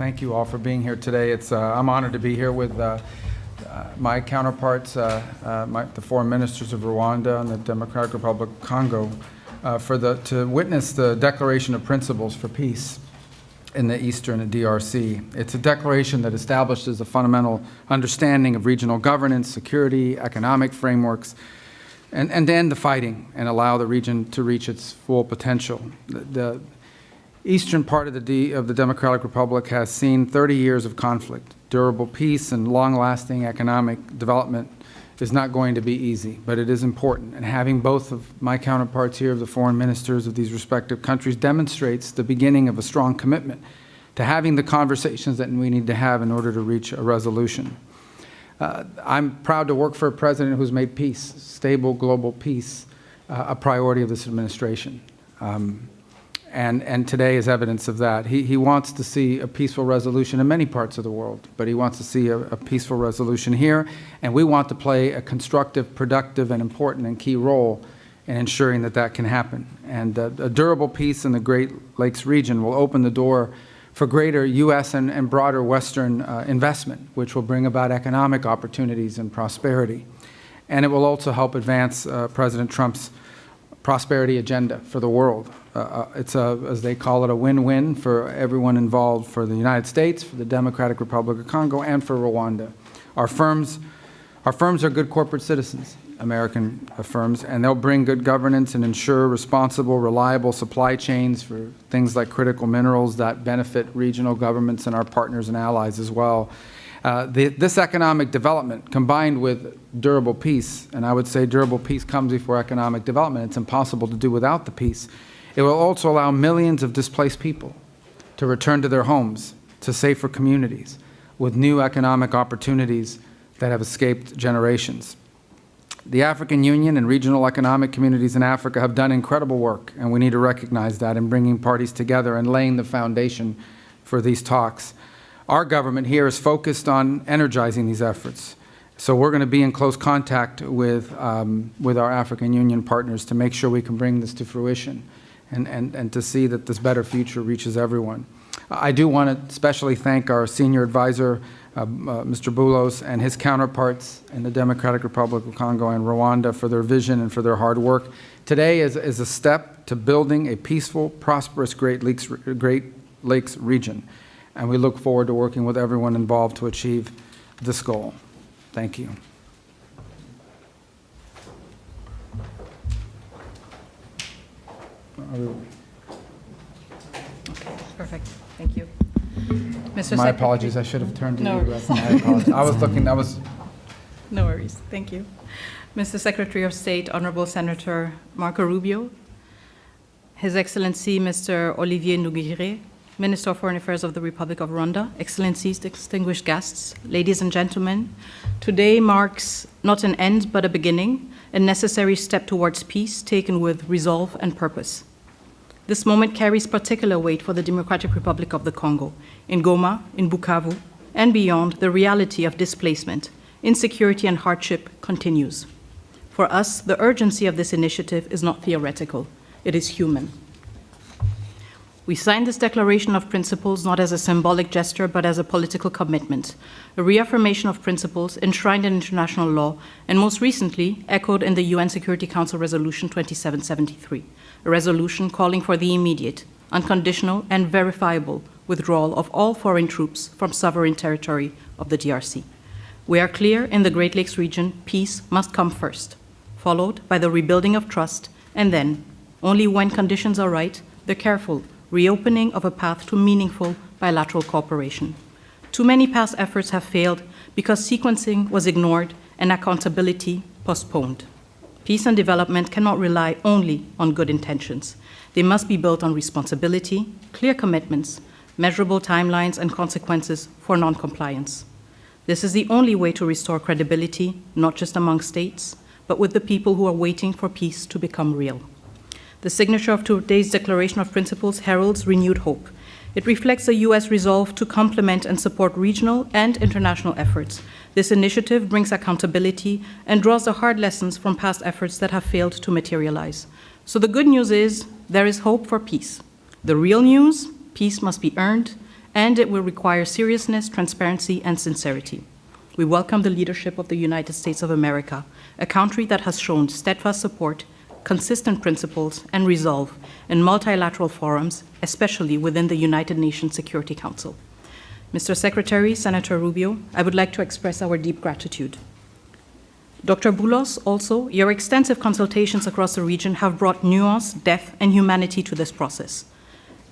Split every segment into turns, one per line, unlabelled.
thank you all for being here today. I'm honored to be here with my counterparts, the foreign ministers of Rwanda and the Democratic Republic of Congo, to witness the Declaration of Principles for Peace in the Eastern DRC. It's a declaration that establishes a fundamental understanding of regional governance, security, economic frameworks, and end the fighting and allow the region to reach its full potential. The eastern part of the Democratic Republic has seen 30 years of conflict. Durable peace and long-lasting economic development is not going to be easy, but it is important. And having both of my counterparts here, the foreign ministers of these respective countries, demonstrates the beginning of a strong commitment to having the conversations that we need to have in order to reach a resolution. I'm proud to work for a president who's made peace, stable global peace, a priority of this administration. And today is evidence of that. He wants to see a peaceful resolution in many parts of the world, but he wants to see a peaceful resolution here, and we want to play a constructive, productive, and important and key role in ensuring that that can happen. And a durable peace in the Great Lakes region will open the door for greater U.S. and broader Western investment, which will bring about economic opportunities and prosperity. And it will also help advance President Trump's prosperity agenda for the world. It's as they call it, a win-win for everyone involved, for the United States, for the Democratic Republic of Congo, and for Rwanda. Our firms are good corporate citizens, American firms, and they'll bring good governance and ensure responsible, reliable supply chains for things like critical minerals that benefit regional governments and our partners and allies as well. This economic development, combined with durable peace, and I would say durable peace comes before economic development. It's impossible to do without the peace. It will also allow millions of displaced people to return to their homes, to safer communities, with new economic opportunities that have escaped generations. The African Union and regional economic communities in Africa have done incredible work, and we need to recognize that in bringing parties together and laying the foundation for these talks. Our government here is focused on energizing these efforts. So we're going to be in close contact with our African Union partners to make sure we can bring this to fruition and to see that this better future reaches everyone. I do want to especially thank our senior advisor, Mr. Boulos, and his counterparts in the Democratic Republic of Congo and Rwanda for their vision and for their hard work. Today is a step to building a peaceful, prosperous Great Lakes region. And we look forward to working with everyone involved to achieve this goal. Thank you.
Okay, perfect. Thank you. Mr.
My apologies. I should have turned to
no
you. My apologies. I was looking.
No worries. Thank you. Mr. Secretary of State, Honorable Senator Marco Rubio, His Excellency Mr. Olivier Nduhungirehe, Minister of Foreign Affairs of the Republic of Rwanda, Excellencies, distinguished guests, ladies and gentlemen, today marks not an end but a beginning, a necessary step towards peace taken with resolve and purpose. This moment carries particular weight for the Democratic Republic of the Congo. In Goma, in Bukavu, and beyond, the reality of displacement, insecurity, and hardship continues. For us, the urgency of this initiative is not theoretical, it is human. We signed this Declaration of Principles not as a symbolic gesture, but as a political commitment, a reaffirmation of principles enshrined in international law, and most recently echoed in the UN Security Council Resolution 2773, a resolution calling for the immediate, unconditional, and verifiable withdrawal of all foreign troops from sovereign territory of the DRC. We are clear in the Great Lakes region, peace must come first, followed by the rebuilding of trust, and then, only when conditions are right, the careful reopening of a path to meaningful bilateral cooperation. Too many past efforts have failed because sequencing was ignored and accountability postponed. Peace and development cannot rely only on good intentions. They must be built on responsibility, clear commitments, measurable timelines, and consequences for non-compliance. This is the only way to restore credibility, not just among states, but with the people who are waiting for peace to become real. The signature of today's Declaration of Principles heralds renewed hope. It reflects the U.S. resolve to complement and support regional and international efforts. This initiative brings accountability and draws the hard lessons from past efforts that have failed to materialize. So the good news is there is hope for peace. The real news, peace must be earned and it will require seriousness, transparency, and sincerity. We welcome the leadership of the United States of America, a country that has shown steadfast support, consistent principles, and resolve in multilateral forums, especially within the United Nations Security Council. Mr. Secretary, Senator Rubio, I would like to express our deep gratitude. Dr. Boulos, also, your extensive consultations across the region have brought nuance, depth, and humanity to this process.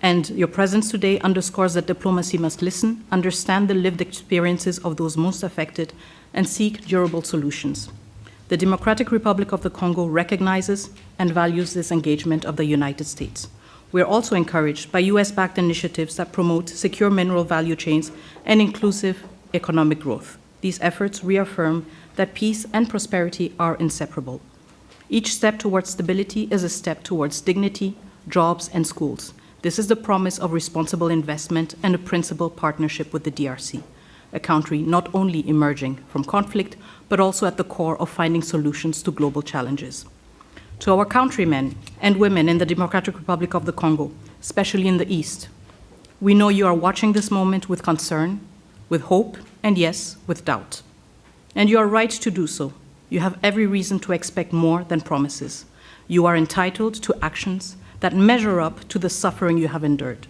And your presence today underscores that diplomacy must listen, understand the lived experiences of those most affected, and seek durable solutions. The Democratic Republic of the Congo recognizes and values this engagement of the United States. We are also encouraged by US-backed initiatives that promote secure mineral value chains and inclusive economic growth. These efforts reaffirm that peace and prosperity are inseparable. Each step towards stability is a step towards dignity, jobs, and schools. This is the promise of responsible investment and a principled partnership with the DRC, a country not only emerging from conflict, but also at the core of finding solutions to global challenges. To our countrymen and women in the Democratic Republic of the Congo, especially in the East, we know you are watching this moment with concern, with hope, and yes, with doubt. And you are right to do so. You have every reason to expect more than promises. You are entitled to actions that measure up to the suffering you have endured.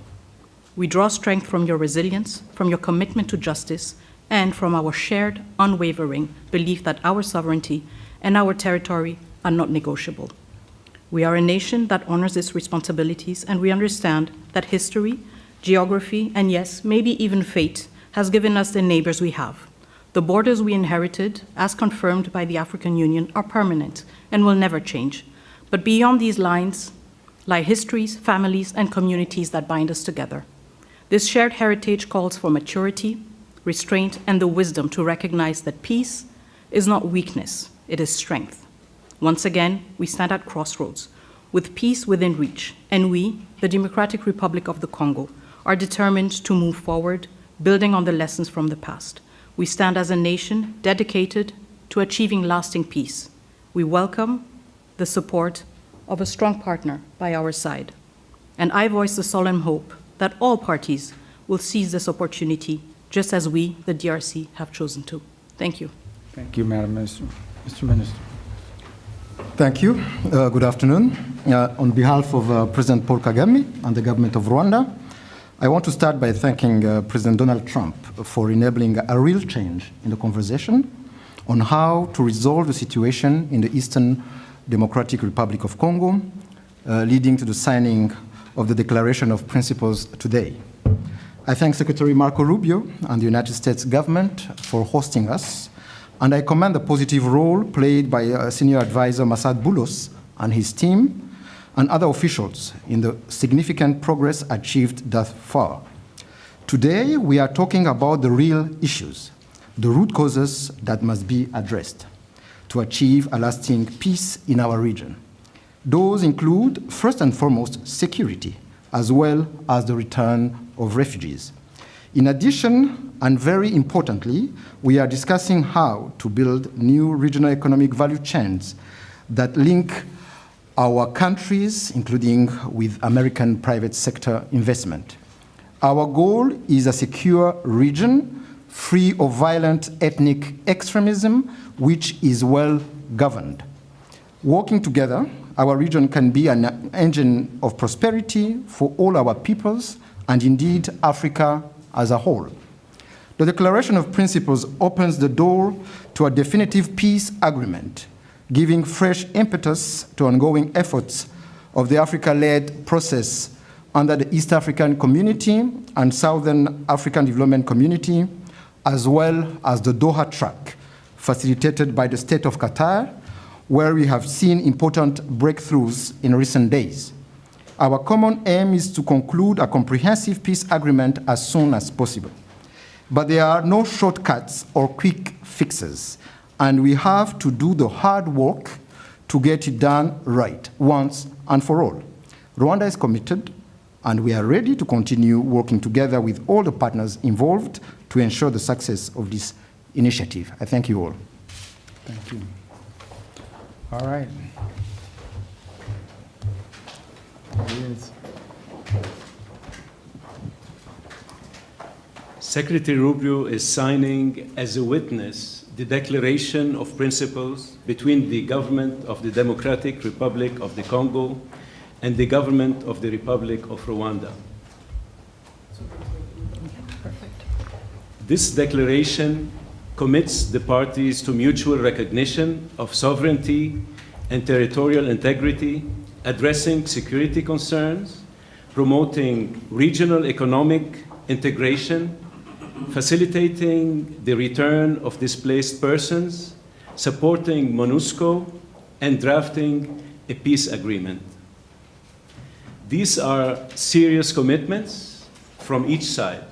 We draw strength from your resilience, from your commitment to justice, and from our shared, unwavering belief that our sovereignty and our territory are not negotiable. We are a nation that honors its responsibilities, and we understand that history, geography, and yes, maybe even fate has given us the neighbors we have. The borders we inherited, as confirmed by the African Union, are permanent and will never change. But beyond these lines lie histories, families, and communities that bind us together. This shared heritage calls for maturity, restraint, and the wisdom to recognize that peace is not weakness, it is strength. Once again, we stand at crossroads, with peace within reach, and we, the Democratic Republic of the Congo, are determined to move forward, building on the lessons from the past. We stand as a nation dedicated to achieving lasting peace. We welcome the support of a strong partner by our side. And I voice the solemn hope that all parties will seize this opportunity, just as we, the DRC, have chosen to. Thank you.
Thank you, Madam Minister. Mr. Minister.
Thank you. Good afternoon. On behalf of President Paul Kagame and the government of Rwanda, I want to start by thanking President Donald Trump for enabling a real change in the conversation on how to resolve the situation in the Eastern Democratic Republic of Congo, leading to the signing of the Declaration of Principles today. I thank Secretary Marco Rubio and the United States government for hosting us, and I commend the positive role played by Senior Advisor Masad Boulos and his team and other officials in the significant progress achieved thus far. Today, we are talking about the real issues, the root causes that must be addressed to achieve a lasting peace in our region. Those include, first and foremost, security, as well as the return of refugees. In addition, and very importantly, we are discussing how to build new regional economic value chains that link our countries, including with American private sector investment. Our goal is a secure region, free of violent ethnic extremism, which is well governed. Working together, our region can be an engine of prosperity for all our peoples, and indeed Africa as a whole. The Declaration of Principles opens the door to a definitive peace agreement, giving fresh impetus to ongoing efforts of the Africa-led process under the East African Community and Southern African Development Community, as well as the Doha track, facilitated by the State of Qatar, where we have seen important breakthroughs in recent days. Our common aim is to conclude a comprehensive peace agreement as soon as possible. But there are no shortcuts or quick fixes, and we have to do the hard work to get it done right, once and for all. Rwanda is committed, and we are ready to continue working together with all the partners involved to ensure the success of this initiative. I thank you all.
Thank you. All right. There he is.
Secretary Rubio is signing as a witness the Declaration of Principles between the government of the Democratic Republic of the Congo and the government of the Republic of Rwanda. This declaration commits the parties to mutual recognition of sovereignty and territorial integrity, addressing security concerns, promoting regional economic integration, facilitating the return of displaced persons, supporting MONUSCO, and drafting a peace agreement. These are serious commitments from each side.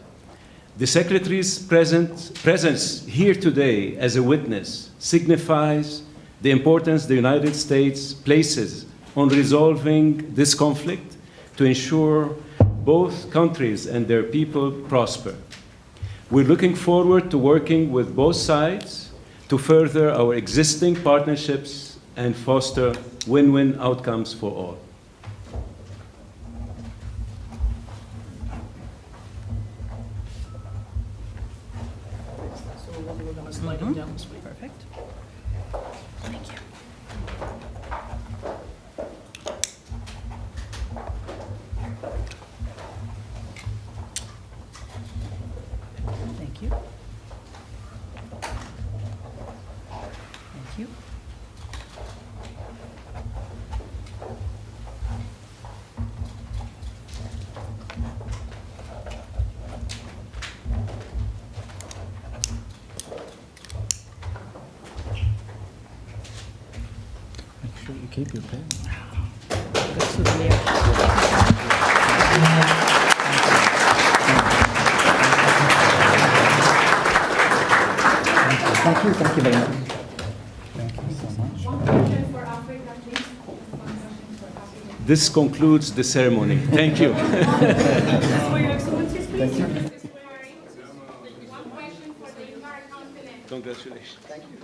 The Secretary's presence here today as a witness signifies the importance the United States places on resolving this conflict to ensure both countries and their people prosper. We're looking forward to working with both sides to further our existing partnerships and foster win-win outcomes for all.
So we're going to slide them down this way.
Perfect. Thank you. Thank you. Thank you.
Make sure you keep your pen.
Good souvenir.
Thank you very much.
Thank you so much.
This concludes the ceremony. Thank you.
Your Excellencies, please. One question for the entire continent.
Congratulations.
Thank you.